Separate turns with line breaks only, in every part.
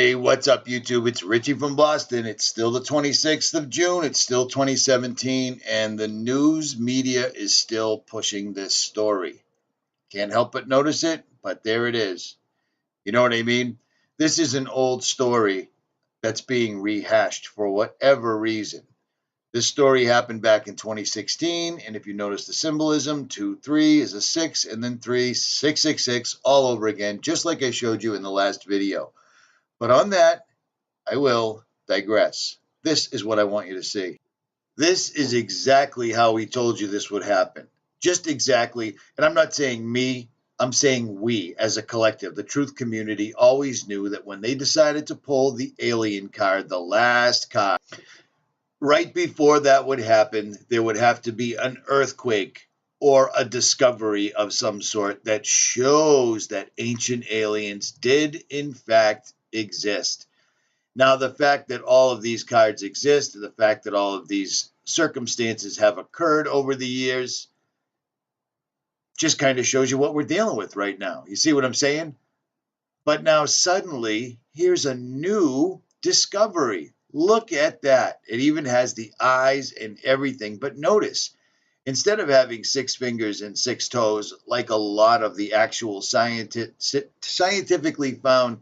Hey, what's up, YouTube? It's Richie from Boston. It's still the 26th of June. It's still 2017, and the news media is still pushing this story. Can't help but notice it, but there it is. You know what I mean? This is an old story that's being rehashed for whatever reason. This story happened back in 2016, and if you notice the symbolism, 2, 3 is a 6, and then 3, 666, all over again, just like I showed you in the last video. But on that, I will digress. This is what I want you to see. This is exactly how he told you this would happen. Just exactly. And I'm not saying me, I'm saying we as a collective. The truth community always knew that when they decided to pull the alien card, the last card, right before that would happen, there would have to be an earthquake or a discovery of some sort that shows that ancient aliens did, in fact, exist. Now, the fact that all of these cards exist, the fact that all of these circumstances have occurred over the years, just kind of shows you what we're dealing with right now. You see what I'm saying? But now suddenly, here's a new discovery. Look at that. It even has the eyes and everything. But notice, instead of having 6 fingers and 6 toes, like a lot of the actual scientifically found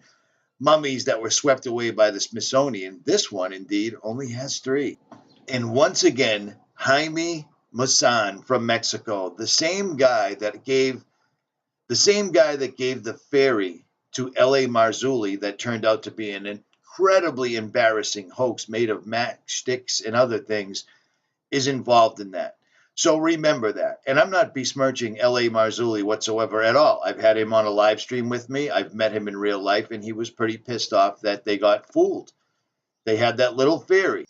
mummies that were swept away by the Smithsonian, this one indeed only has 3. And once again, 𝗲𝗵𝗿𝗲 from Mexico, the same guy that gave the fairy to L.A. Marzulli that turned out to be an incredibly embarrassing hoax made of matchsticks and other things, is involved in that. So remember that. And I'm not besmirching L.A. Marzulli whatsoever at all. I've had him on a live stream with me. I've met him in real life, and he was pretty pissed off that they got fooled. They had that little fairy.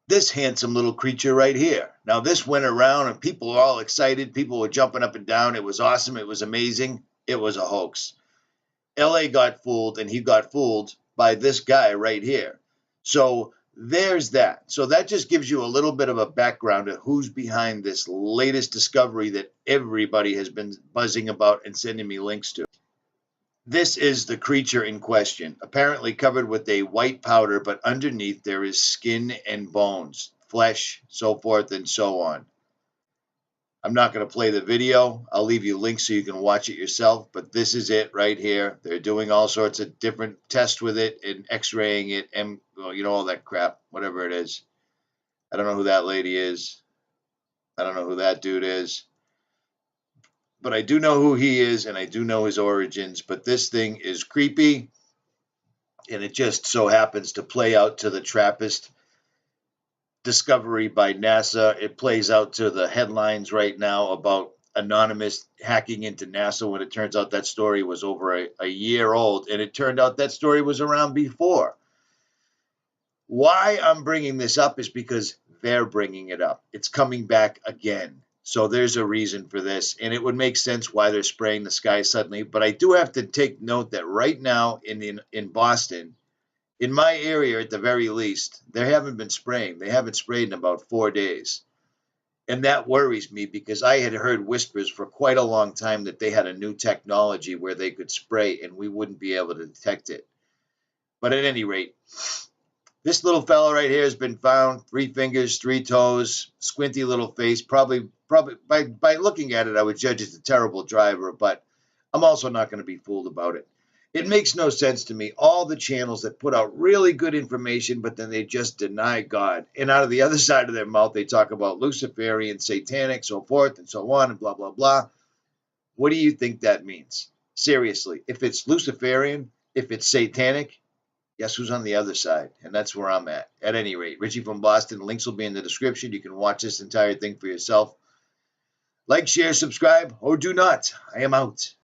This handsome little creature right here. Now, this went around, and people were all excited. People were jumping up and down. It was awesome. It was amazing. It was a hoax. L.A. got fooled, and he got fooled by this guy right here. So there's that. So that just gives you a little bit of a background of who's behind this latest discovery that everybody has been buzzing about and sending me links to. This is the creature in question, apparently covered with a white powder, but underneath there is skin and bones, flesh, so forth and so on. I'm not going to play the video. I'll leave you links so you can watch it yourself, but this is it right here. They're doing all sorts of different tests with it and x-raying it and, well, you know, all that crap, whatever it is. I don't know who that lady is. I don't know who that dude is. But I do know who he is, and I do know his origins. But this thing is creepy, and it just so happens to play out to the Trappist Discovery by NASA. It plays out to the headlines right now about anonymous hacking into NASA, when it turns out that story was over a year old, and it turned out that story was around before. Why I'm bringing this up is because they're bringing it up. It's coming back again. So there's a reason for this, and it would make sense why they're spraying the sky suddenly. But I do have to take note that right now in Boston, in my area at the very least, they haven't been spraying. They haven't sprayed in about 4 days. And that worries me because I had heard whispers for quite a long time that they had a new technology where they could spray and we wouldn't be able to detect it. But at any rate, this little fella right here has been found, 3 fingers, 3 toes, squinty little face. Probably by looking at it, I would judge it's a terrible driver, but I'm also not going to be fooled about it. It makes no sense to me, all the channels that put out really good information, but then they just deny God. And out of the other side of their mouth, they talk about Luciferian, satanic, so forth and so on, and blah, blah, blah. What do you think that means? Seriously, if it's Luciferian, if it's satanic, guess who's on the other side? And that's where I'm at. At any rate, Richie from Boston. Links will be in the description. You can watch this entire thing for yourself. Like, share, subscribe, or do not. I am out.